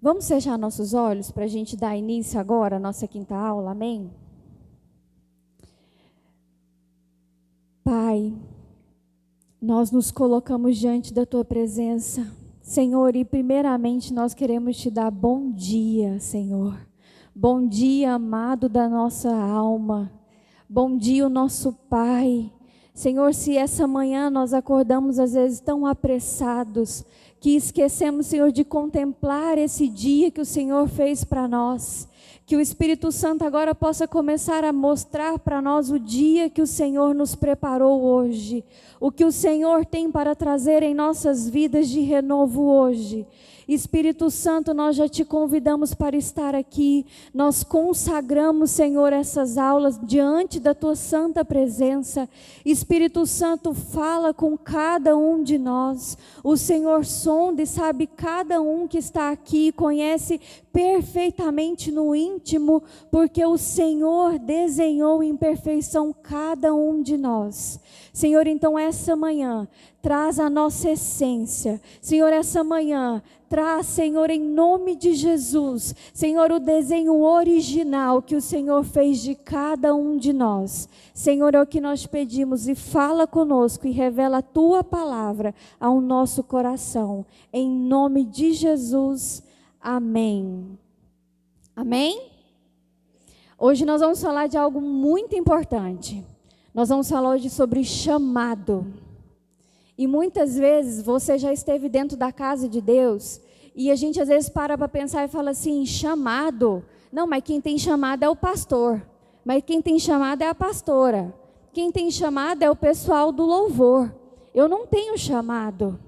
Vamos fechar nossos olhos para a gente dar início agora à nossa quinta aula, amém? Pai, nós nos colocamos diante da Tua presença, Senhor, e primeiramente nós queremos Te dar bom dia, Senhor. Bom dia, amado da nossa alma. Bom dia, o nosso Pai. Senhor, se essa manhã nós acordamos às vezes tão apressados, que esquecemos, Senhor, de contemplar esse dia que o Senhor fez para nós, que o Espírito Santo agora possa começar a mostrar para nós o dia que o Senhor nos preparou hoje, o que o Senhor tem para trazer em nossas vidas de renovo hoje. Espírito Santo, nós já te convidamos para estar aqui, nós consagramos, Senhor, essas aulas diante da Tua santa presença. Espírito Santo, fala com cada um de nós, o Senhor sonda e sabe cada um que está aqui, conhece perfeitamente no íntimo, porque o Senhor desenhou em perfeição cada um de nós. Senhor, então essa manhã, traz a nossa essência. Senhor, essa manhã, traz, Senhor, em nome de Jesus, Senhor, o desenho original que o Senhor fez de cada um de nós. Senhor, é o que nós pedimos, e fala conosco e revela a Tua palavra ao nosso coração. Em nome de Jesus, amém. Amém? Hoje nós vamos falar de algo muito importante. Nós vamos falar hoje sobre chamado. E muitas vezes você já esteve dentro da casa de Deus e a gente às vezes para pensar e fala assim, chamado? Não, mas quem tem chamado é o pastor. Mas quem tem chamado é a pastora. Quem tem chamado é o pessoal do louvor. Eu não tenho chamado.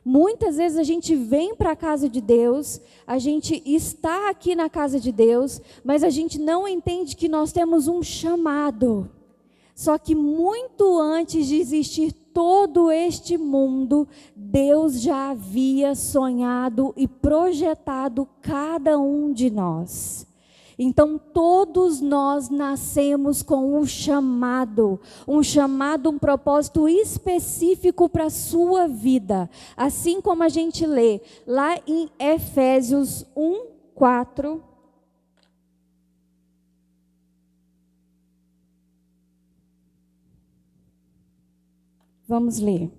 Muitas vezes a gente vem para a casa de Deus, a gente está aqui na casa de Deus, mas a gente não entende que nós temos um chamado. Só que muito antes de existir todo este mundo, Deus já havia sonhado e projetado cada um de nós. Então todos nós nascemos com um chamado, um propósito específico para a sua vida. Assim como a gente lê lá em Efésios 1:4. Vamos ler.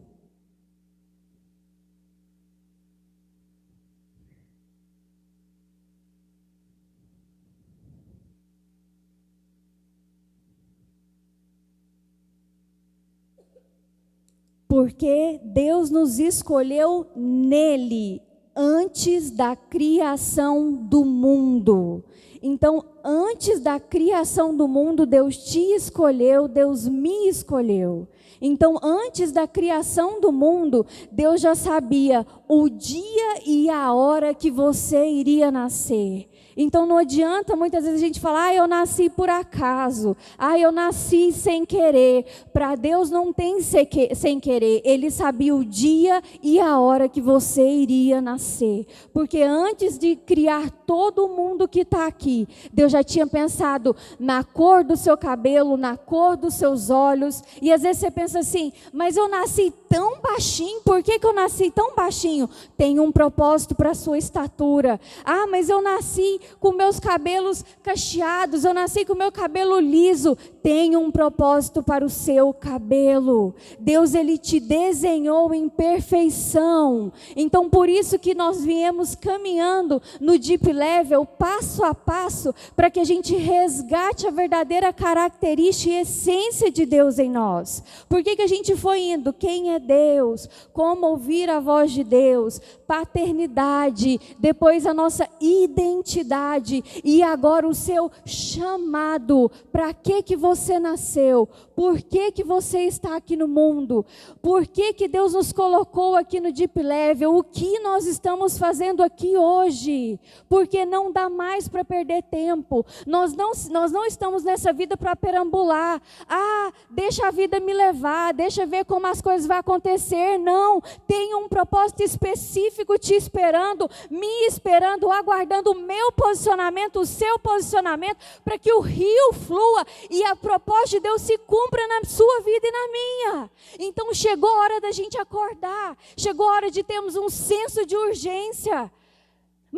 Porque Deus nos escolheu nele, antes da criação do mundo. Então, antes da criação do mundo, Deus te escolheu, Deus me escolheu. Então, antes da criação do mundo, Deus já sabia o dia e a hora que você iria nascer. Então não adianta muitas vezes a gente falar, eu nasci por acaso, eu nasci sem querer. Para Deus não tem sem querer, Ele sabia o dia e a hora que você iria nascer. Porque antes de criar todo mundo que está aqui, Deus já tinha pensado na cor do seu cabelo, na cor dos seus olhos. E às vezes você pensa assim, mas eu nasci tão baixinho, por que eu nasci tão baixinho? Tem um propósito para a sua estatura. Mas eu nasci com meus cabelos cacheados, eu nasci com meu cabelo liso. Tem um propósito para o seu cabelo. Deus, Ele te desenhou em perfeição. Então por isso que nós viemos caminhando no Deep Level, passo a passo, para que a gente resgate a verdadeira característica e essência de Deus em nós. Por que a gente foi indo? Quem é Deus? Como ouvir a voz de Deus? Paternidade, depois a nossa identidade e agora o seu chamado. Para que você nasceu? Por que você está aqui no mundo? Por que Deus nos colocou aqui no Deep Level? O que nós estamos fazendo aqui hoje? Porque não dá mais para perder tempo. Nós não estamos nessa vida para perambular. Deixa a vida me levar, deixa ver como as coisas vão acontecer. Não, tem um propósito específico te esperando, me esperando, aguardando o meu posicionamento, o seu posicionamento, para que o rio flua e a proposta de Deus se cumpra na sua vida e na minha. Então chegou a hora da gente acordar, chegou a hora de termos um senso de urgência.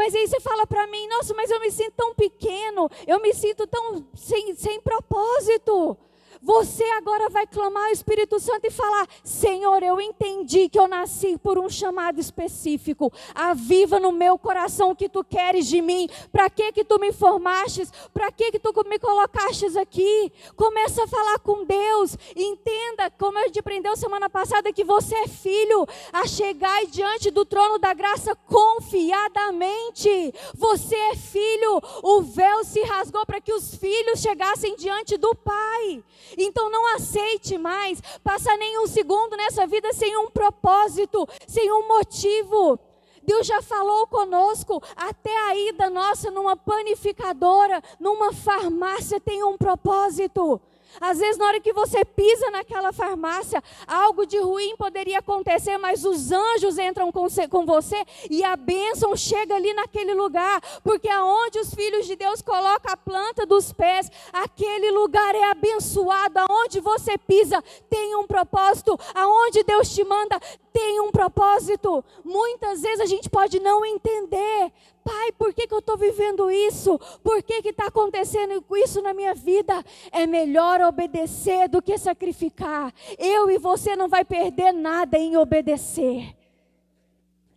Mas aí você fala para mim, nossa, mas eu me sinto tão pequeno, eu me sinto tão sem propósito. Você agora vai clamar ao Espírito Santo e falar: Senhor, eu entendi que eu nasci por um chamado específico. Aviva no meu coração o que tu queres de mim. Para que tu me formastes? Para que tu me colocastes aqui? Começa a falar com Deus. Entenda, como a gente aprendeu semana passada, que você é filho. A chegar diante do trono da graça confiadamente. Você é filho. O véu se rasgou para que os filhos chegassem diante do Pai. Então não aceite mais passar nenhum segundo nessa vida sem um propósito, sem um motivo. Deus já falou conosco, até a ida nossa numa panificadora, numa farmácia tem um propósito. Às vezes na hora que você pisa naquela farmácia, algo de ruim poderia acontecer, mas os anjos entram com você e a bênção chega ali naquele lugar, porque aonde os filhos de Deus colocam a planta dos pés, aquele lugar é abençoado. Aonde você pisa tem um propósito, aonde Deus te manda tem um propósito. Muitas vezes a gente pode não entender: Pai, por que eu estou vivendo isso? Por que está acontecendo isso na minha vida? É melhor obedecer do que sacrificar. Eu e você não vai perder nada em obedecer.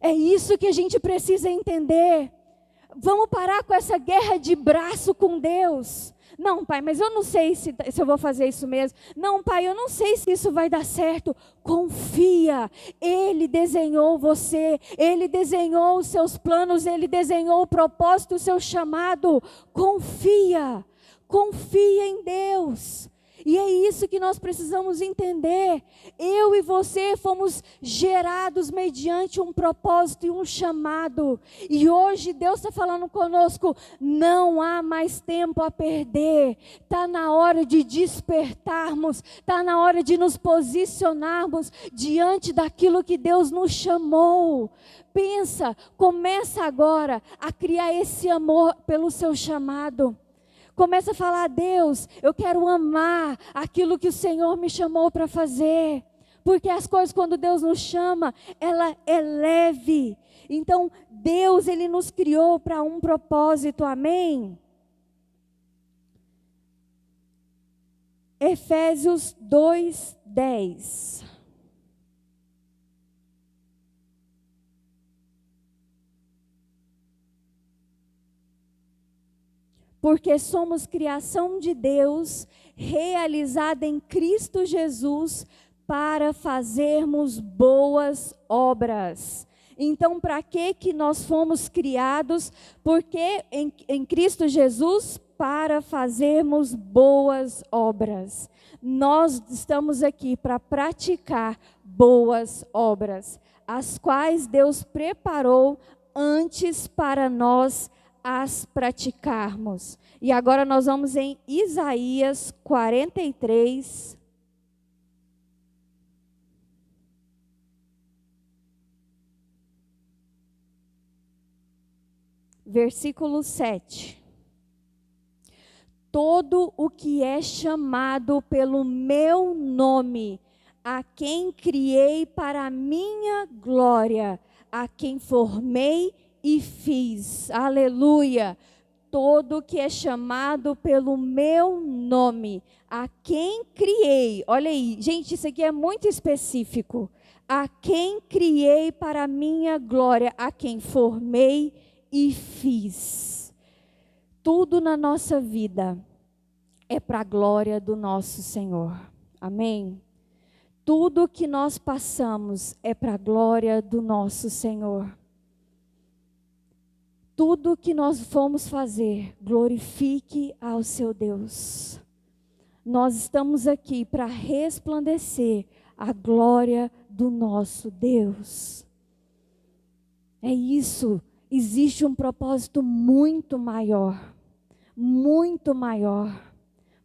É isso que a gente precisa entender. Vamos parar com essa guerra de braço com Deus. Não, Pai, mas eu não sei se eu vou fazer isso mesmo. Não, Pai, eu não sei se isso vai dar certo. Confia. Ele desenhou você. Ele desenhou os seus planos. Ele desenhou o propósito, o seu chamado. Confia. Confia em Deus. E é isso que nós precisamos entender. Eu e você fomos gerados mediante um propósito e um chamado. E hoje Deus está falando conosco: não há mais tempo a perder. Está na hora de despertarmos. Está na hora de nos posicionarmos diante daquilo que Deus nos chamou. Pensa, começa agora a criar esse amor pelo seu chamado. Começa a falar: Deus, eu quero amar aquilo que o Senhor me chamou para fazer. Porque as coisas, quando Deus nos chama, ela é leve. Então, Deus, Ele nos criou para um propósito, amém? Efésios 2:10. Porque somos criação de Deus, realizada em Cristo Jesus, para fazermos boas obras. Então, para que nós fomos criados? Porque em Cristo Jesus, para fazermos boas obras. Nós estamos aqui para praticar boas obras, as quais Deus preparou antes para nós as praticarmos. E agora nós vamos em Isaías 43, versículo 7. Todo o que é chamado pelo meu nome, a quem criei para a minha glória, a quem formei e fiz, aleluia, todo que é chamado pelo meu nome, a quem criei, olha aí, gente, isso aqui é muito específico, a quem criei para a minha glória, a quem formei e fiz. Tudo na nossa vida é para a glória do nosso Senhor, amém? Tudo que nós passamos é para a glória do nosso Senhor. Tudo que nós formos fazer, glorifique ao seu Deus. Nós estamos aqui para resplandecer a glória do nosso Deus. É isso, existe um propósito muito maior, muito maior.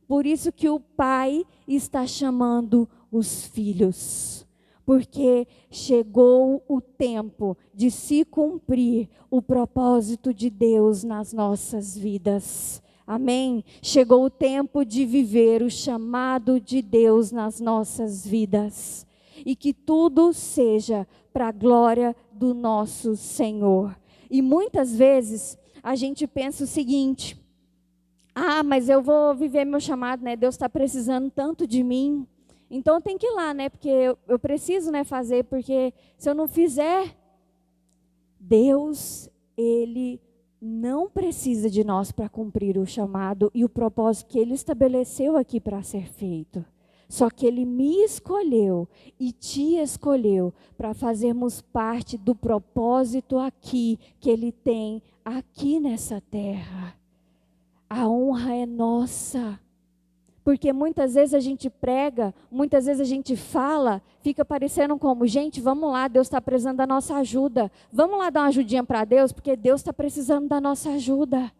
Por isso que o Pai está chamando os filhos. Porque chegou o tempo de se cumprir o propósito de Deus nas nossas vidas. Amém? Chegou o tempo de viver o chamado de Deus nas nossas vidas. E que tudo seja para a glória do nosso Senhor. E muitas vezes a gente pensa o seguinte: ah, mas eu vou viver meu chamado, né? Deus está precisando tanto de mim, então eu tenho que ir lá, né? Porque eu preciso, né, fazer, porque se eu não fizer, Deus, Ele não precisa de nós para cumprir o chamado e o propósito que Ele estabeleceu aqui para ser feito. Só que Ele me escolheu e te escolheu para fazermos parte do propósito aqui que Ele tem aqui nessa terra. A honra é nossa. Porque muitas vezes a gente prega, muitas vezes a gente fala, fica parecendo como, gente, vamos lá, Deus está precisando da nossa ajuda. Vamos lá dar uma ajudinha para Deus, porque Deus está precisando da nossa ajuda.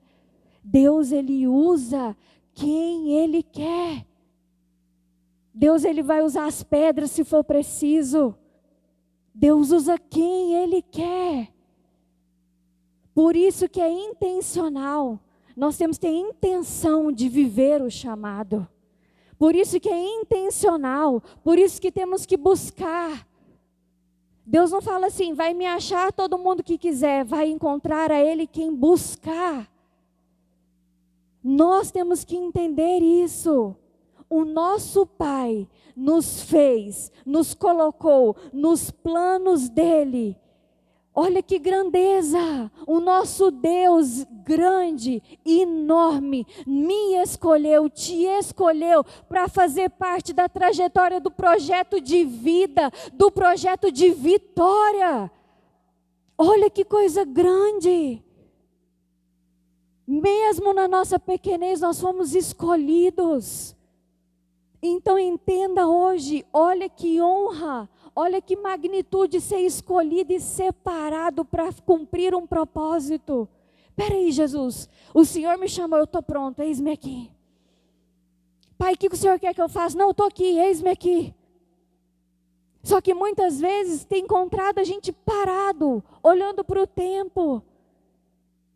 Deus, Ele usa quem Ele quer. Deus, Ele vai usar as pedras se for preciso. Deus usa quem Ele quer. Por isso que é intencional. Nós temos que ter intenção de viver o chamado. Por isso que é intencional. Por isso que temos que buscar. Deus não fala assim, vai me achar todo mundo que quiser. Vai encontrar a Ele quem buscar. Nós temos que entender isso. O nosso Pai nos fez, nos colocou nos planos dEle. Olha que grandeza! O nosso Deus grande, enorme, me escolheu, te escolheu para fazer parte da trajetória do projeto de vida, do projeto de vitória. Olha que coisa grande! Mesmo na nossa pequenez, nós fomos escolhidos. Então entenda hoje, olha que honra, olha que magnitude ser escolhido e separado para cumprir um propósito. Espera aí, Jesus, o Senhor me chamou, eu estou pronto, eis-me aqui. Pai, o que o Senhor quer que eu faça? Não, eu estou aqui, eis-me aqui. Só que muitas vezes tem encontrado a gente parado, olhando para o tempo.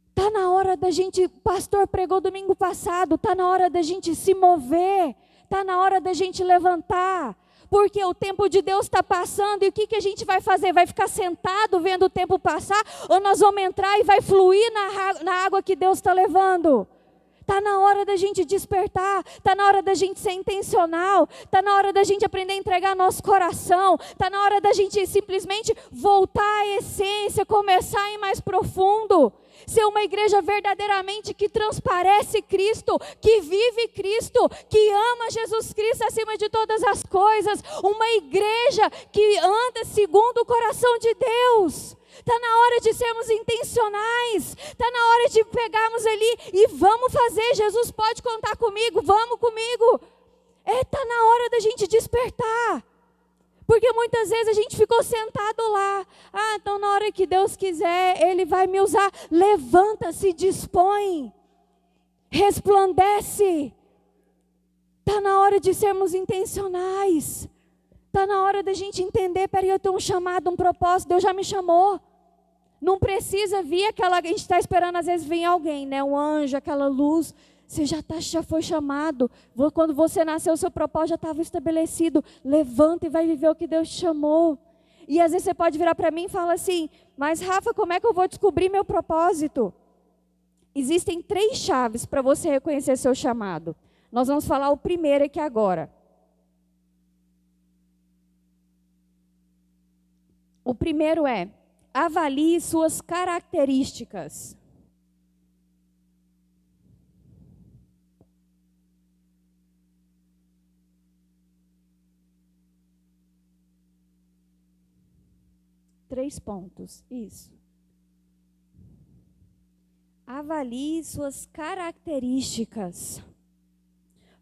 Está na hora da gente, o pastor pregou domingo passado, está na hora da gente se mover. Está na hora da gente levantar, porque o tempo de Deus está passando, e o que a gente vai fazer? Vai ficar sentado vendo o tempo passar? Ou nós vamos entrar e vai fluir na água que Deus está levando? Está na hora da gente despertar, está na hora da gente ser intencional, está na hora da gente aprender a entregar nosso coração, está na hora da gente simplesmente voltar à essência, começar a ir mais profundo. Ser uma igreja verdadeiramente que transparece Cristo, que vive Cristo, que ama Jesus Cristo acima de todas as coisas. Uma igreja que anda segundo o coração de Deus. Está na hora de sermos intencionais. Está na hora de pegarmos ali e vamos fazer. Jesus pode contar comigo, vamos comigo. Está na hora da gente despertar. Porque muitas vezes a gente ficou sentado lá. Ah, então na hora que Deus quiser, Ele vai me usar. Levanta-se, dispõe. Resplandece. Está na hora de sermos intencionais. Está na hora da gente entender, peraí, eu tenho um chamado, um propósito, Deus já me chamou. Não precisa vir aquela, a gente está esperando às vezes vir alguém, né? Um anjo, aquela luz. Você já foi chamado. Quando você nasceu, o seu propósito já estava estabelecido. Levanta e vai viver o que Deus te chamou. E às vezes você pode virar para mim e falar assim, mas Rafa, como é que eu vou descobrir meu propósito? Existem 3 chaves para você reconhecer seu chamado. Nós vamos falar o primeiro aqui agora. O primeiro é, avalie suas características. Três pontos, isso. Avalie suas características.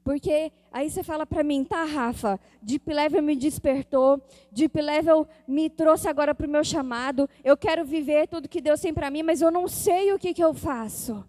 Porque aí você fala para mim, tá, Rafa, Deep Level me despertou, Deep Level me trouxe agora para o meu chamado, eu quero viver tudo que Deus tem para mim, mas eu não sei o que eu faço.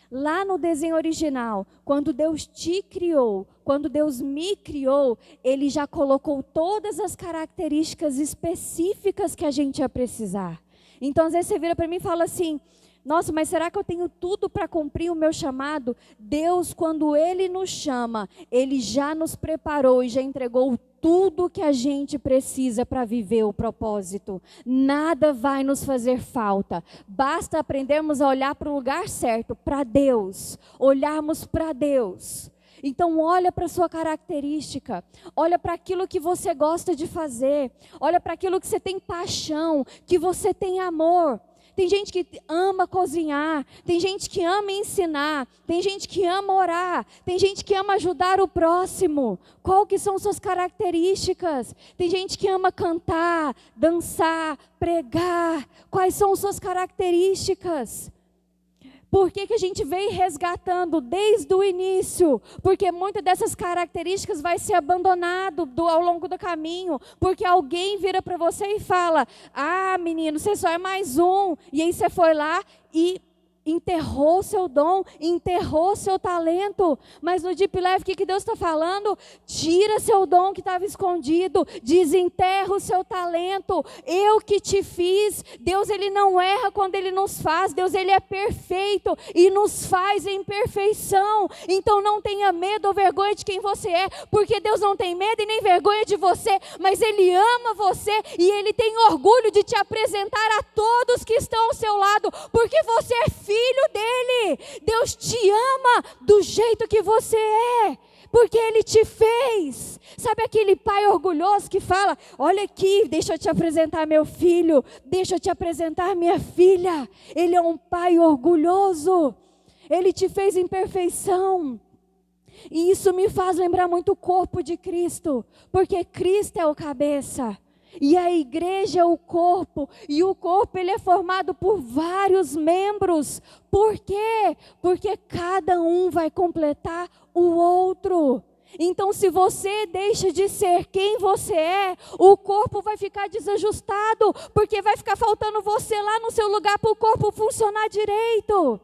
Lá no desenho original, quando Deus te criou, quando Deus me criou, Ele já colocou todas as características específicas que a gente ia precisar. Então, às vezes você vira para mim e fala assim, nossa, mas será que eu tenho tudo para cumprir o meu chamado? Deus, quando Ele nos chama, Ele já nos preparou e já entregou tudo que a gente precisa para viver o propósito. Nada vai nos fazer falta. Basta aprendermos a olhar para o lugar certo, para Deus. Olharmos para Deus. Então olha para a sua característica, olha para aquilo que você gosta de fazer, olha para aquilo que você tem paixão, que você tem amor. Tem gente que ama cozinhar, tem gente que ama ensinar, tem gente que ama orar, tem gente que ama ajudar o próximo. Qual que são suas características? Tem gente que ama cantar, dançar, pregar. Quais são suas características? Por que a gente vem resgatando desde o início? Porque muitas dessas características vai ser abandonado ao longo do caminho. Porque alguém vira para você e fala, ah, menino, você só é mais um. E aí você foi lá e enterrou seu dom, enterrou seu talento. Mas no Deep Life, o que Deus está falando? Tira seu dom que estava escondido, desenterra o seu talento. Eu que te fiz. Deus, Ele não erra quando Ele nos faz. Deus, Ele é perfeito e nos faz em perfeição. Então não tenha medo ou vergonha de quem você é, porque Deus não tem medo e nem vergonha de você, mas Ele ama você e Ele tem orgulho de te apresentar a todos que estão ao seu lado, porque você é filho dele. Deus te ama do jeito que você é, porque Ele te fez. Sabe aquele pai orgulhoso que fala, olha aqui, deixa eu te apresentar meu filho, deixa eu te apresentar minha filha. Ele é um pai orgulhoso. Ele te fez em perfeição. E isso me faz lembrar muito o corpo de Cristo, porque Cristo é o cabeça. E a igreja é o corpo, e o corpo ele é formado por vários membros. Por quê? Porque cada um vai completar o outro. Então se você deixa de ser quem você é, o corpo vai ficar desajustado, porque vai ficar faltando você lá no seu lugar para o corpo funcionar direito.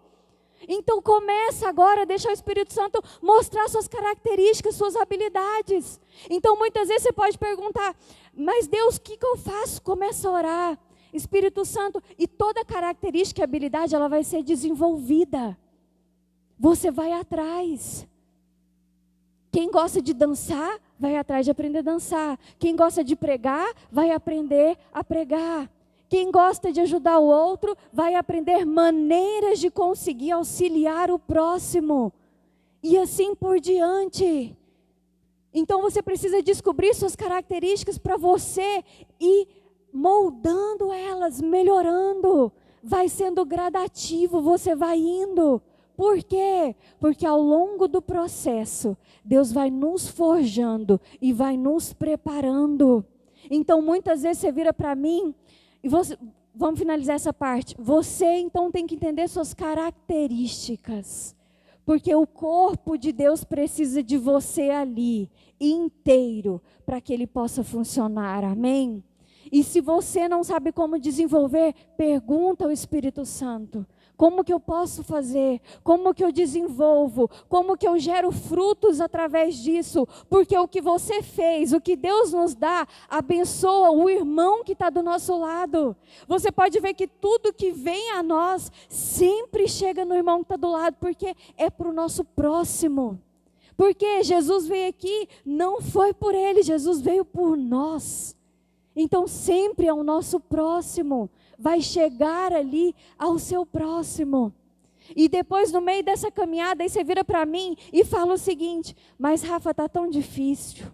Então começa agora a deixar o Espírito Santo mostrar suas características, suas habilidades. Então muitas vezes você pode perguntar, mas Deus, o que eu faço? Começa a orar. Espírito Santo, e toda característica e habilidade ela vai ser desenvolvida. Você vai atrás. Quem gosta de dançar, vai atrás de aprender a dançar. Quem gosta de pregar, vai aprender a pregar. Quem gosta de ajudar o outro, vai aprender maneiras de conseguir auxiliar o próximo. E assim por diante. Então você precisa descobrir suas características para você ir moldando elas, melhorando. Vai sendo gradativo, você vai indo. Por quê? Porque ao longo do processo, Deus vai nos forjando e vai nos preparando. Então muitas vezes você vira para mim, e vamos finalizar essa parte. Você então tem que entender suas características. Porque o corpo de Deus precisa de você ali, inteiro, para que ele possa funcionar. Amém? E se você não sabe como desenvolver, pergunta ao Espírito Santo. Como que eu posso fazer? Como que eu desenvolvo? Como que eu gero frutos através disso? Porque o que você fez, o que Deus nos dá, abençoa o irmão que está do nosso lado. Você pode ver que tudo que vem a nós sempre chega no irmão que está do lado, porque é para o nosso próximo. Porque Jesus veio aqui, não foi por ele, Jesus veio por nós. Então sempre é o nosso próximo. Vai chegar ali ao seu próximo. E depois no meio dessa caminhada, aí você vira para mim e fala o seguinte, mas Rafa, está tão difícil.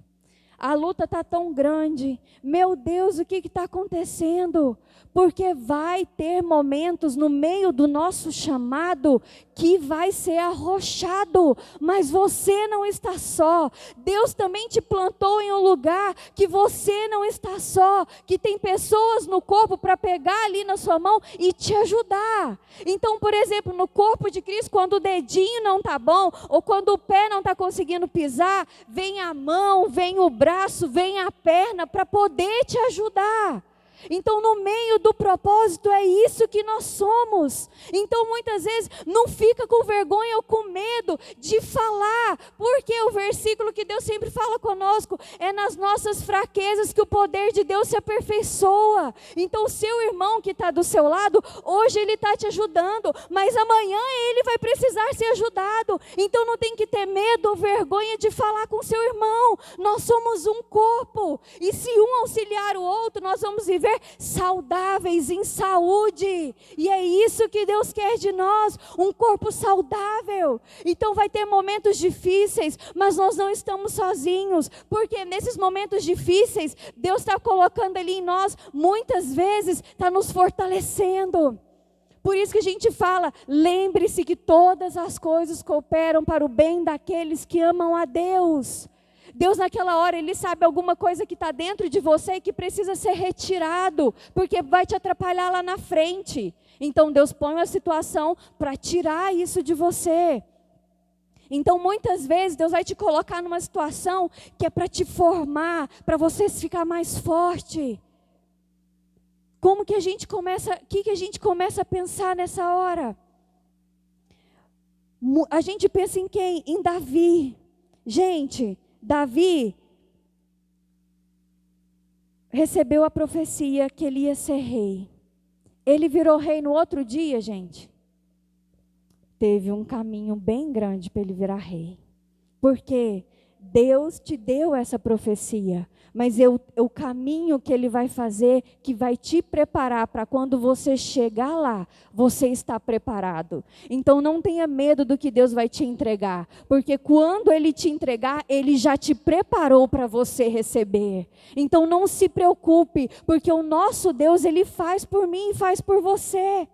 A luta está tão grande. Meu Deus, o que está acontecendo? Porque vai ter momentos no meio do nosso chamado que vai ser arrochado. Mas você não está só. Deus também te plantou em um lugar que você não está só. Que tem pessoas no corpo para pegar ali na sua mão e te ajudar. Então, por exemplo, no corpo de Cristo, quando o dedinho não está bom, ou quando o pé não está conseguindo pisar, vem a mão, vem o braço, vem a perna para poder te ajudar. Então, no meio do propósito, é isso que nós somos. Então, muitas vezes, não fica com vergonha ou com medo de falar, porque o versículo que Deus sempre fala conosco é nas nossas fraquezas que o poder de Deus se aperfeiçoa. Então, o seu irmão que está do seu lado, hoje ele está te ajudando, mas amanhã ele vai precisar ser ajudado. Então, não tem que ter medo ou vergonha de falar com seu irmão. Nós somos um corpo, e se um auxiliar o outro, nós vamos viver saudáveis, em saúde, e é isso que Deus quer de nós, um corpo saudável. Então vai ter momentos difíceis, mas nós não estamos sozinhos, porque nesses momentos difíceis, Deus está colocando ali em nós, muitas vezes está nos fortalecendo. Por isso que a gente fala, lembre-se que todas as coisas cooperam para o bem daqueles que amam a Deus. Deus naquela hora, Ele sabe alguma coisa que está dentro de você e que precisa ser retirado, porque vai te atrapalhar lá na frente. Então Deus põe uma situação para tirar isso de você. Então muitas vezes Deus vai te colocar numa situação que é para te formar, para você ficar mais forte. Como que a gente começa, o que a gente começa a pensar nessa hora? A gente pensa em quem? Em Davi. Gente, Davi recebeu a profecia que ele ia ser rei. Ele virou rei no outro dia, gente. Teve um caminho bem grande para ele virar rei. Porque Deus te deu essa profecia, mas o caminho que Ele vai fazer, que vai te preparar para quando você chegar lá, você está preparado. Então não tenha medo do que Deus vai te entregar, porque quando Ele te entregar, Ele já te preparou para você receber. Então não se preocupe, porque o nosso Deus, Ele faz por mim e faz por você.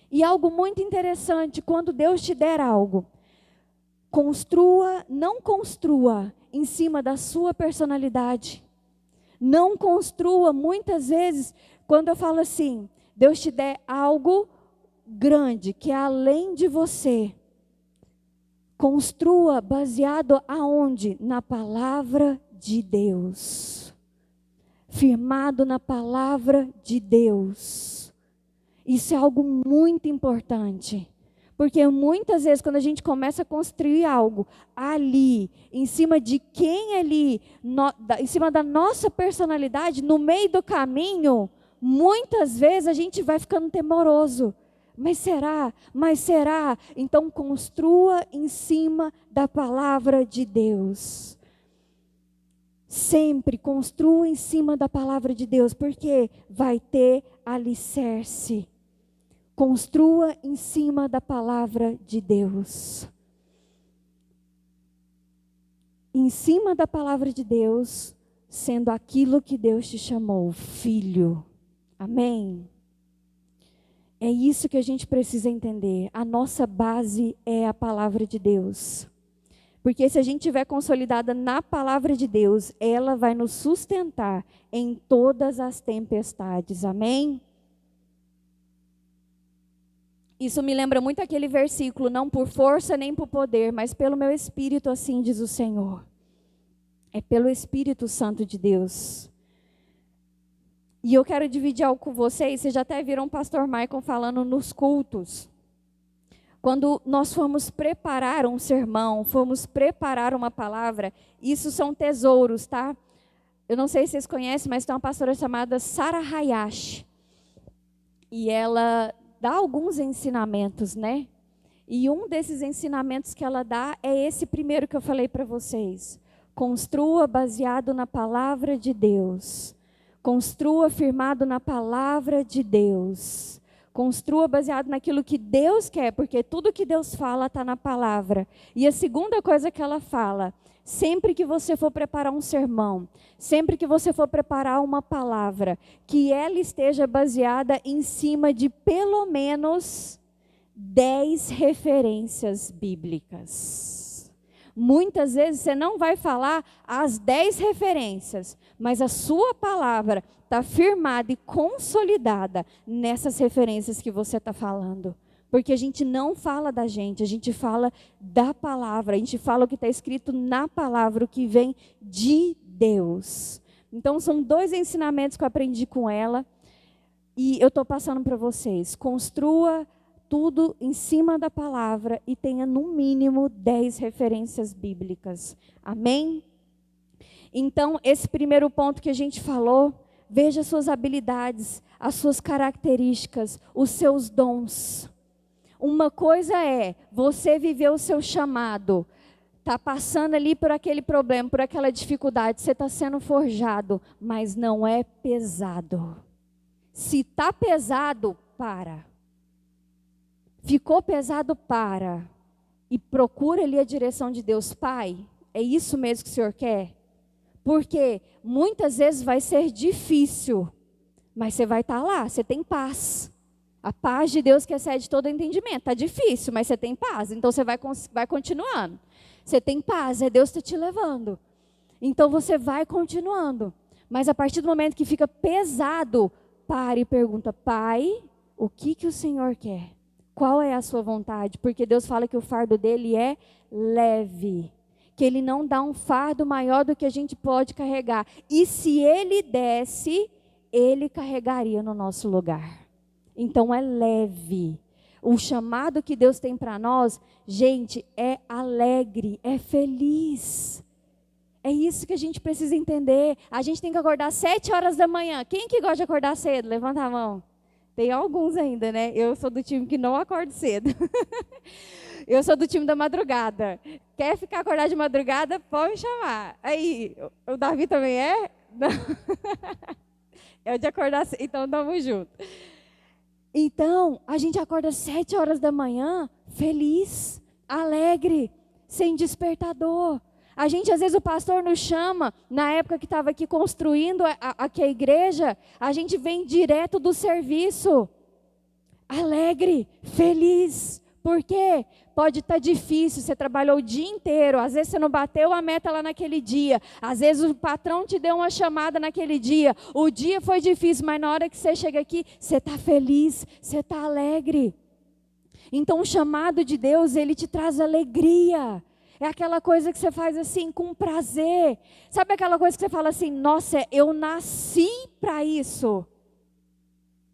E algo muito interessante, quando Deus te der algo, não construa em cima da sua personalidade. Não construa, muitas vezes, quando eu falo assim, Deus te der algo grande, que é além de você. Construa baseado aonde? Na palavra de Deus. Firmado na palavra de Deus. Isso é algo muito importante. Porque muitas vezes quando a gente começa a construir algo ali, em cima de quem ali, em cima da nossa personalidade, no meio do caminho, muitas vezes a gente vai ficando temoroso. Mas será? Mas será? Então construa em cima da palavra de Deus. Sempre construa em cima da palavra de Deus, porque vai ter alicerce. Construa em cima da palavra de Deus. Em cima da palavra de Deus, sendo aquilo que Deus te chamou, filho. Amém? É isso que a gente precisa entender. A nossa base é a palavra de Deus. Porque se a gente estiver consolidada na palavra de Deus, ela vai nos sustentar em todas as tempestades. Amém? Isso me lembra muito aquele versículo, não por força nem por poder, mas pelo meu Espírito, assim diz o Senhor. É pelo Espírito Santo de Deus. E eu quero dividir algo com vocês, vocês já até viram o pastor Michael falando nos cultos. Quando nós fomos preparar um sermão, fomos preparar uma palavra, isso são tesouros, tá? Eu não sei se vocês conhecem, mas tem uma pastora chamada Sarah Hayashi. E ela dá alguns ensinamentos, né? E um desses ensinamentos que ela dá é esse primeiro que eu falei para vocês. Construa baseado na palavra de Deus. Construa firmado na palavra de Deus. Construa baseado naquilo que Deus quer, porque tudo que Deus fala está na palavra. E a segunda coisa que ela fala, sempre que você for preparar um sermão, sempre que você for preparar uma palavra, que ela esteja baseada em cima de pelo menos 10 referências bíblicas. Muitas vezes você não vai falar as 10 referências, mas a sua palavra está firmada e consolidada nessas referências que você está falando. Porque a gente não fala da gente, a gente fala da palavra, a gente fala o que está escrito na palavra, o que vem de Deus. Então, são 2 ensinamentos que eu aprendi com ela e eu estou passando para vocês. Construa tudo em cima da palavra e tenha no mínimo 10 referências bíblicas. Amém? Então, esse primeiro ponto que a gente falou, veja as suas habilidades, as suas características, os seus dons. Uma coisa é você viver o seu chamado, está passando ali por aquele problema, por aquela dificuldade, você está sendo forjado, mas não é pesado. Se está pesado, para. Ficou pesado, para. E procura ali a direção de Deus. Pai, é isso mesmo que o Senhor quer? Porque muitas vezes vai ser difícil, mas você vai estar lá, você tem paz. A paz de Deus que excede todo entendimento. Está difícil, mas você tem paz, então você vai continuando. Você tem paz, é Deus que está te levando. Então você vai continuando. Mas a partir do momento que fica pesado, pare e pergunta, Pai, o que o Senhor quer? Qual é a sua vontade? Porque Deus fala que o fardo dele é leve. Que ele não dá um fardo maior do que a gente pode carregar. E se ele desse, ele carregaria no nosso lugar. Então é leve. O chamado que Deus tem para nós, gente, é alegre, é feliz. É isso que a gente precisa entender. A gente tem que acordar às 7 horas da manhã. Quem que gosta de acordar cedo? Levanta a mão. Tem alguns ainda, né? Eu sou do time que não acorda cedo. Eu sou do time da madrugada. Quer ficar acordado de madrugada? Pode me chamar. Aí, o Davi também é? Não. É o de acordar cedo. Então, estamos juntos. Então, a gente acorda às 7 horas da manhã, feliz, alegre, sem despertador. A gente, às vezes, o pastor nos chama, na época que estava aqui construindo aqui a igreja, a gente vem direto do serviço, alegre, feliz. Por quê? Pode estar difícil, você trabalhou o dia inteiro, às vezes você não bateu a meta lá naquele dia, às vezes o patrão te deu uma chamada naquele dia, o dia foi difícil, mas na hora que você chega aqui, você está feliz, você está alegre. Então o chamado de Deus, ele te traz alegria. É aquela coisa que você faz assim, com prazer. Sabe aquela coisa que você fala assim, nossa, eu nasci para isso.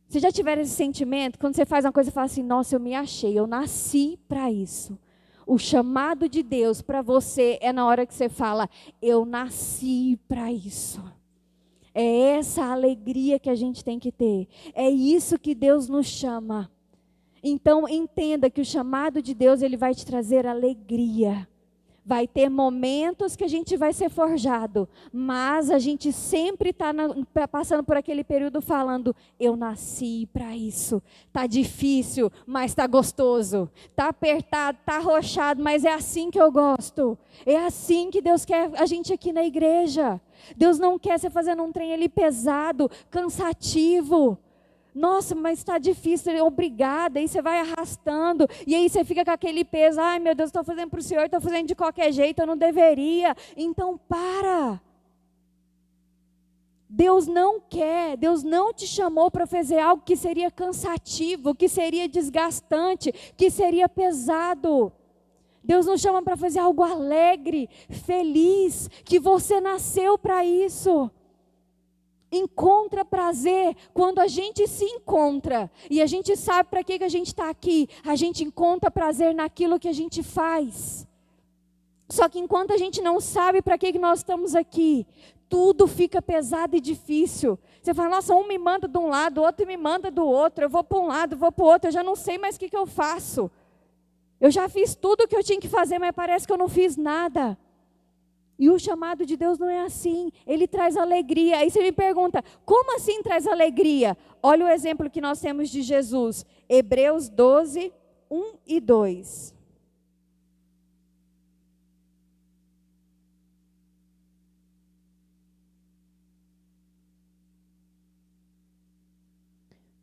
Você já tiveram esse sentimento? Quando você faz uma coisa e fala assim, nossa, eu me achei, eu nasci para isso. O chamado de Deus para você é na hora que você fala, eu nasci para isso. É essa alegria que a gente tem que ter. É isso que Deus nos chama. Então entenda que o chamado de Deus, ele vai te trazer alegria. Vai ter momentos que a gente vai ser forjado, mas a gente sempre está passando por aquele período falando, eu nasci para isso. Está difícil, mas está gostoso. Está apertado, está arrochado, mas é assim que eu gosto. É assim que Deus quer a gente aqui na igreja. Deus não quer você fazendo um trem ali pesado, cansativo. Nossa, mas está difícil, obrigada, aí você vai arrastando, e aí você fica com aquele peso, ai meu Deus, estou fazendo para o Senhor, estou fazendo de qualquer jeito, eu não deveria, então para. Deus não quer, Deus não te chamou para fazer algo que seria cansativo, que seria desgastante, que seria pesado. Deus nos chama para fazer algo alegre, feliz, que você nasceu para isso. Encontra prazer quando a gente se encontra e a gente sabe para que a gente está aqui. A gente encontra prazer naquilo que a gente faz. Só que enquanto a gente não sabe para que nós estamos aqui, tudo fica pesado e difícil. Você fala, nossa, um me manda de um lado, o outro me manda do outro. Eu vou para um lado, vou para o outro, eu já não sei mais o que eu faço. Eu já fiz tudo o que eu tinha que fazer, mas parece que eu não fiz nada. E o chamado de Deus não é assim, ele traz alegria. Aí você me pergunta, como assim traz alegria? Olha o exemplo que nós temos de Jesus, Hebreus 12, 1 e 2.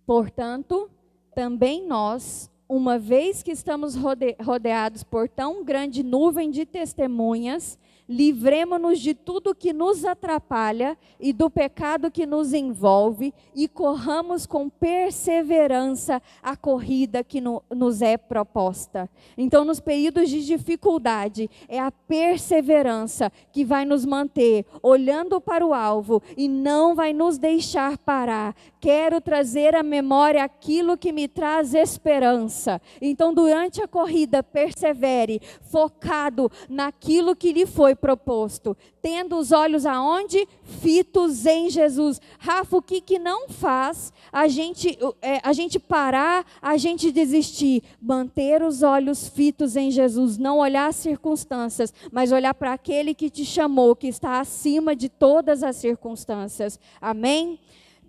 Portanto, também nós, uma vez que estamos rodeados por tão grande nuvem de testemunhas, livremo-nos de tudo que nos atrapalha e do pecado que nos envolve e corramos com perseverança a corrida que nos é proposta. Então, nos períodos de dificuldade, é a perseverança que vai nos manter olhando para o alvo e não vai nos deixar parar. Quero trazer à memória aquilo que me traz esperança. Então, durante a corrida, persevere, focado naquilo que lhe foi proposto, tendo os olhos aonde? Fitos em Jesus. Rafa, o que não faz a gente parar, a gente desistir? Manter os olhos fitos em Jesus, não olhar as circunstâncias, mas olhar para aquele que te chamou, que está acima de todas as circunstâncias. Amém?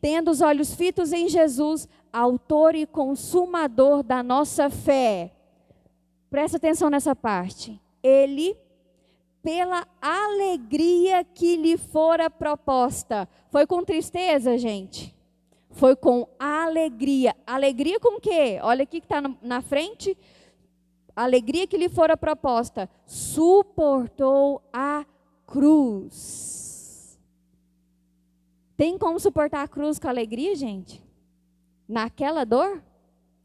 Tendo os olhos fitos em Jesus, autor e consumador da nossa fé. Presta atenção nessa parte. Ele, pela alegria que lhe fora proposta. Foi com tristeza, gente? Foi com alegria. Alegria com o quê? Olha aqui que está na frente. Alegria que lhe fora proposta. Suportou a cruz. Tem como suportar a cruz com alegria, gente? Naquela dor?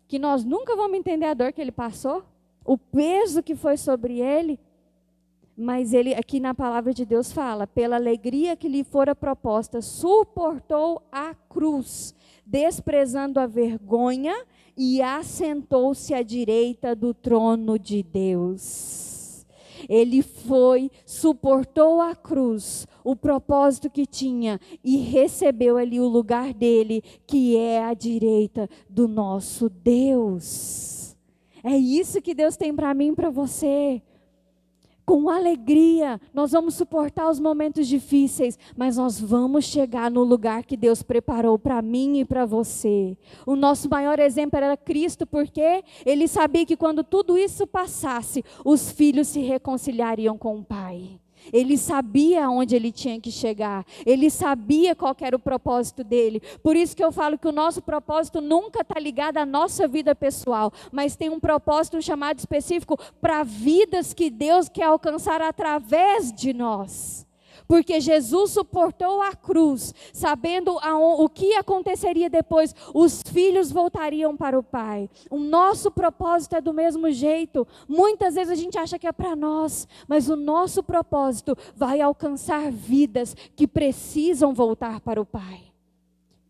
Que nós nunca vamos entender a dor que ele passou? O peso que foi sobre ele? Mas ele, aqui na palavra de Deus fala, pela alegria que lhe fora proposta, suportou a cruz, desprezando a vergonha, e assentou-se à direita do trono de Deus. Ele suportou a cruz, o propósito que tinha, e recebeu ali o lugar dele, que é à direita do nosso Deus. É isso que Deus tem para mim e para você. Com alegria, nós vamos suportar os momentos difíceis, mas nós vamos chegar no lugar que Deus preparou para mim e para você. O nosso maior exemplo era Cristo, porque Ele sabia que quando tudo isso passasse, os filhos se reconciliariam com o Pai. Ele sabia onde ele tinha que chegar. Ele sabia qual era o propósito dele. Por isso que eu falo que o nosso propósito nunca está ligado à nossa vida pessoal, mas tem um propósito chamado específico para vidas que Deus quer alcançar através de nós. Porque Jesus suportou a cruz, sabendo o que aconteceria depois. Os filhos voltariam para o Pai. O nosso propósito é do mesmo jeito. Muitas vezes a gente acha que é para nós, mas o nosso propósito vai alcançar vidas que precisam voltar para o Pai.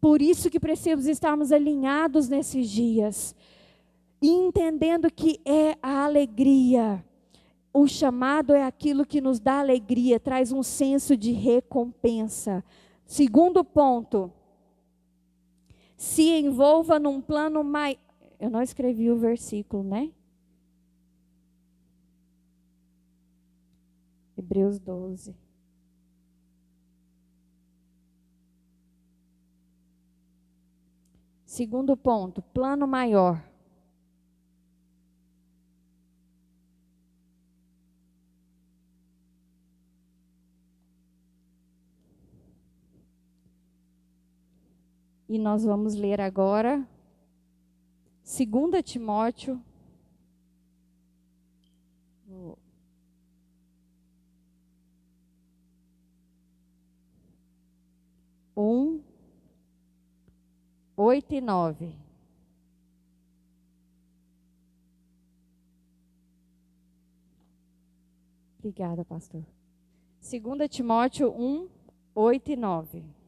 Por isso que precisamos estarmos alinhados nesses dias, e entendendo que é a alegria. O chamado é aquilo que nos dá alegria, traz um senso de recompensa. Segundo ponto, se envolva num plano maior. Eu não escrevi o versículo, né? Hebreus 12. Segundo ponto, plano maior. E nós vamos ler agora 2 Timóteo 1, 8 e 9. Obrigada, pastor. 2 Timóteo 1, 8 e 9.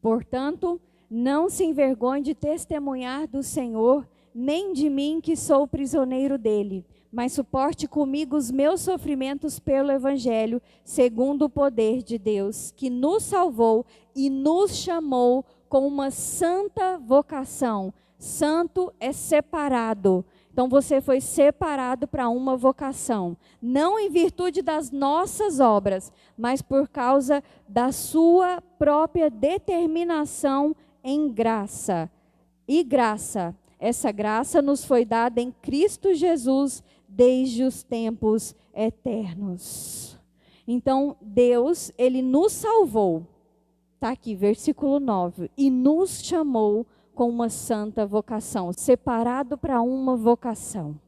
Portanto, não se envergonhe de testemunhar do Senhor, nem de mim que sou prisioneiro dele, mas suporte comigo os meus sofrimentos pelo Evangelho, segundo o poder de Deus, que nos salvou e nos chamou com uma santa vocação. Santo é separado. Então você foi separado para uma vocação, não em virtude das nossas obras, mas por causa da sua própria determinação em graça. E graça, essa graça nos foi dada em Cristo Jesus desde os tempos eternos. Então Deus, Ele nos salvou, está aqui, versículo 9, e nos chamou com uma santa vocação, separado para uma vocação.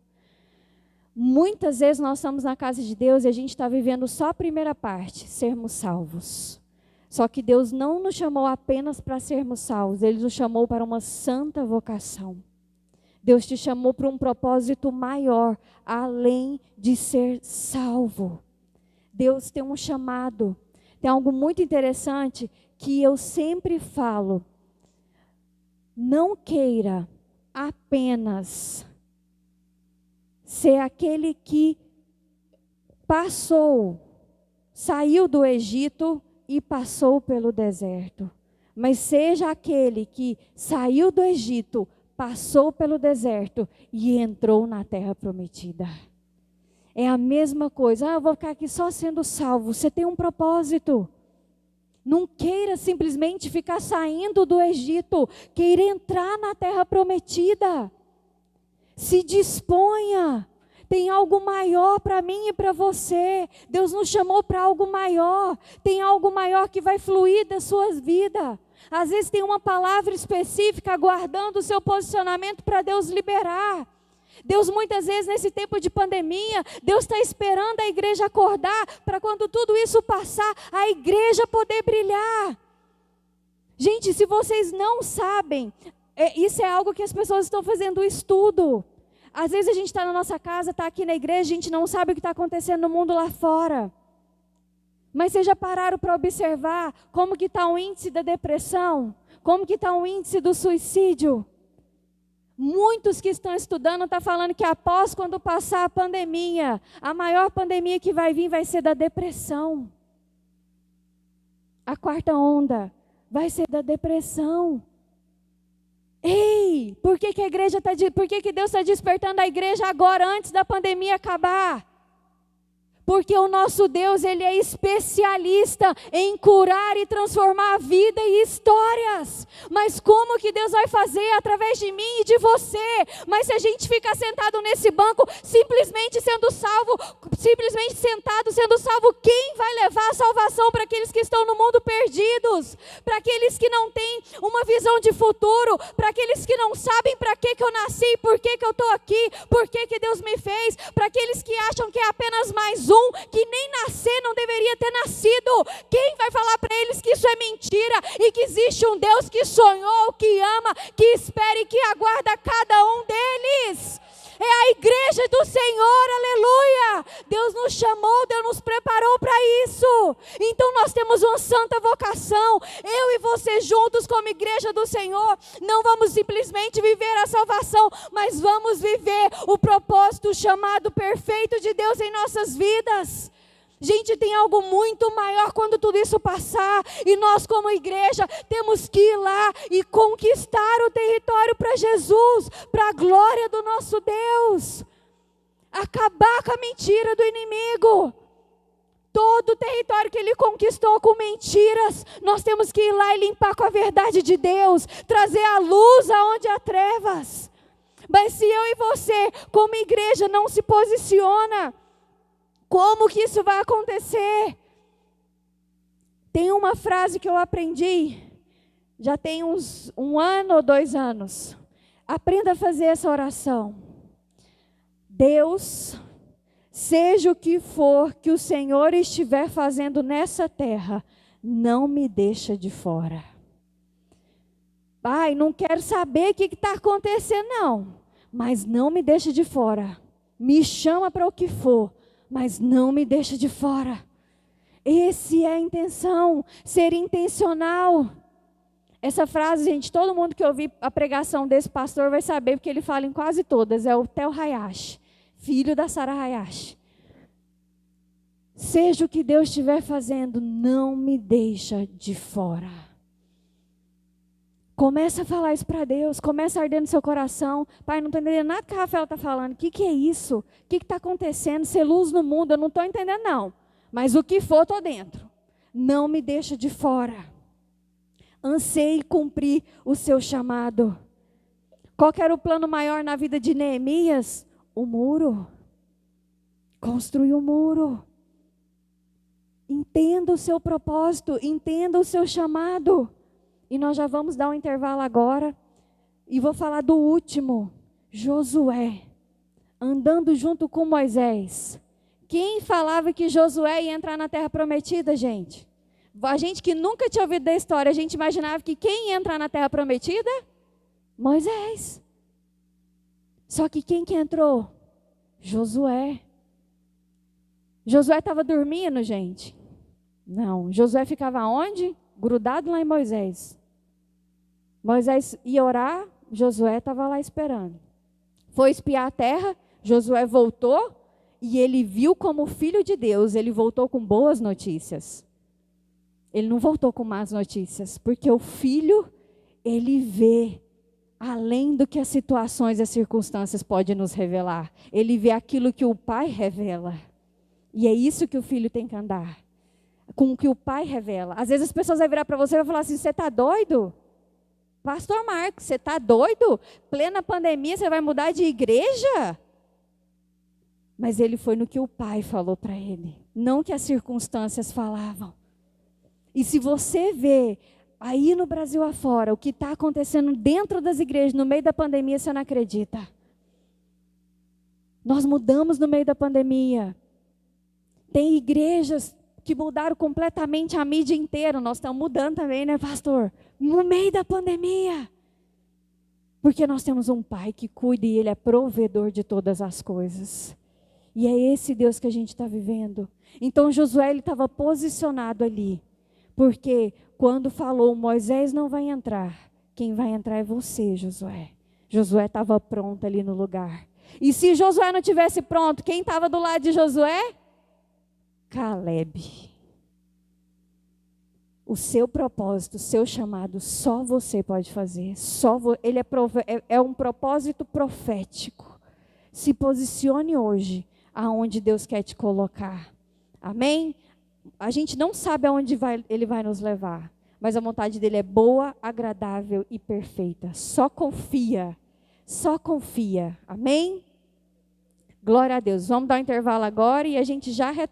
Muitas vezes nós estamos na casa de Deus e a gente está vivendo só a primeira parte, sermos salvos. Só que Deus não nos chamou apenas para sermos salvos, Ele nos chamou para uma santa vocação. Deus te chamou para um propósito maior, além de ser salvo. Deus tem um chamado. Tem algo muito interessante que eu sempre falo. Não queira apenas ser aquele que saiu do Egito e passou pelo deserto. Mas seja aquele que saiu do Egito, passou pelo deserto e entrou na terra prometida. É a mesma coisa. Eu vou ficar aqui só sendo salvo. Você tem um propósito. Não queira simplesmente ficar saindo do Egito. Queira entrar na terra prometida. Se disponha. Tem algo maior para mim e para você. Deus nos chamou para algo maior. Tem algo maior que vai fluir da sua vida. Às vezes tem uma palavra específica aguardando o seu posicionamento para Deus liberar. Deus muitas vezes nesse tempo de pandemia, Deus está esperando a igreja acordar para quando tudo isso passar, a igreja poder brilhar. Gente, se vocês não sabem, isso é algo que as pessoas estão fazendo estudo. Às vezes a gente está na nossa casa, está aqui na igreja, a gente não sabe o que está acontecendo no mundo lá fora. Mas vocês já pararam para observar como que está o índice da depressão? Como que está o índice do suicídio? Muitos que estão estudando estão falando que após quando passar a pandemia, a maior pandemia que vai vir vai ser da depressão. A quarta onda vai ser da depressão. Ei, por que que Deus está despertando a igreja agora, antes da pandemia acabar? Porque o nosso Deus, Ele é especialista em curar e transformar a vida e histórias. Mas como que Deus vai fazer através de mim e de você? Mas se a gente ficar sentado nesse banco, simplesmente sendo salvo, simplesmente sentado sendo salvo, quem vai levar a salvação para aqueles que estão no mundo perdidos? Para aqueles que não têm uma visão de futuro? Para aqueles que não sabem para que eu nasci, por que eu estou aqui, por que Deus me fez? Para aqueles que acham que é apenas mais um, que nem nascer não deveria ter nascido. Quem vai falar para eles que isso é mentira e que existe um Deus que sonhou, que ama, que espera e que aguarda cada um deles? É a igreja do Senhor, aleluia. Deus nos chamou, Deus nos preparou para isso. Então nós temos uma santa vocação. Eu e você juntos como igreja do Senhor, não vamos simplesmente viver a salvação, mas vamos viver o propósito, o chamado perfeito de Deus em nossas vidas. Gente, tem algo muito maior quando tudo isso passar, e nós como igreja temos que ir lá e conquistar o território para Jesus, para a glória do nosso Deus, acabar com a mentira do inimigo. Todo o território que ele conquistou com mentiras, nós temos que ir lá e limpar com a verdade de Deus, trazer a luz aonde há trevas. Mas se eu e você como igreja não se posiciona, como que isso vai acontecer? Tem uma frase que eu aprendi, já tem uns 1 ano ou 2 anos. Aprenda a fazer essa oração. Deus, seja o que for que o Senhor estiver fazendo nessa terra, não me deixa de fora. Pai, não quero saber o que está acontecendo não, mas não me deixa de fora. Me chama para o que for, mas não me deixa de fora. Essa é a intenção, ser intencional. Essa frase, gente, todo mundo que ouvir a pregação desse pastor vai saber, porque ele fala em quase todas. É o Theo Hayashi, filho da Sarah Hayashi. Seja o que Deus estiver fazendo, não me deixa de fora. Começa a falar isso para Deus, começa a arder no seu coração. Pai, não estou entendendo nada que a Rafaela está falando. O que é isso? O que está acontecendo? Ser luz no mundo, eu não estou entendendo não. Mas o que for, estou dentro. Não me deixa de fora. Anseie cumprir o seu chamado. Qual que era o plano maior na vida de Neemias? O muro. Construir o muro. Entenda o seu propósito, entenda o seu chamado. E nós já vamos dar um intervalo agora. E vou falar do último, Josué. andando junto com Moisés. Quem falava que Josué ia entrar na terra prometida, gente? A gente que nunca tinha ouvido da história, a gente imaginava que quem ia entrar na terra prometida? Moisés. Só que quem que entrou? Josué. Josué estava dormindo, gente? Não. Josué ficava onde? Grudado lá em Moisés. Moisés ia orar, Josué estava lá esperando. Foi espiar a terra, Josué voltou e ele viu como filho de Deus, ele voltou com boas notícias. Ele não voltou com más notícias, porque o filho, ele vê além do que as situações e as circunstâncias podem nos revelar. Ele vê aquilo que o pai revela. E é isso que o filho tem que andar, com o que o pai revela. Às vezes as pessoas vão virar para você e vão falar assim, você está doido? Pastor Marcos, você está doido? Plena pandemia, você vai mudar de igreja? Mas ele foi no que o pai falou para ele, não que as circunstâncias falavam. E se você vê aí no Brasil afora, o que está acontecendo dentro das igrejas, no meio da pandemia, você não acredita. Nós mudamos no meio da pandemia. Tem igrejas que mudaram completamente a mídia inteira. Nós estamos mudando também, né, pastor? No meio da pandemia. Porque nós temos um pai que cuida e ele é provedor de todas as coisas. E é esse Deus que a gente está vivendo. Então Josué, ele estava posicionado ali. Porque quando falou, Moisés não vai entrar. Quem vai entrar é você, Josué. Josué estava pronto ali no lugar. E se Josué não tivesse pronto, quem estava do lado de Josué? Calebe. O seu propósito, o seu chamado, só você pode fazer. Ele é um propósito profético. Se posicione hoje aonde Deus quer te colocar. Amém? A gente não sabe aonde Ele vai nos levar. Mas a vontade dele é boa, agradável e perfeita. Só confia. Só confia. Amém? Glória a Deus. Vamos dar um intervalo agora e a gente já retorna.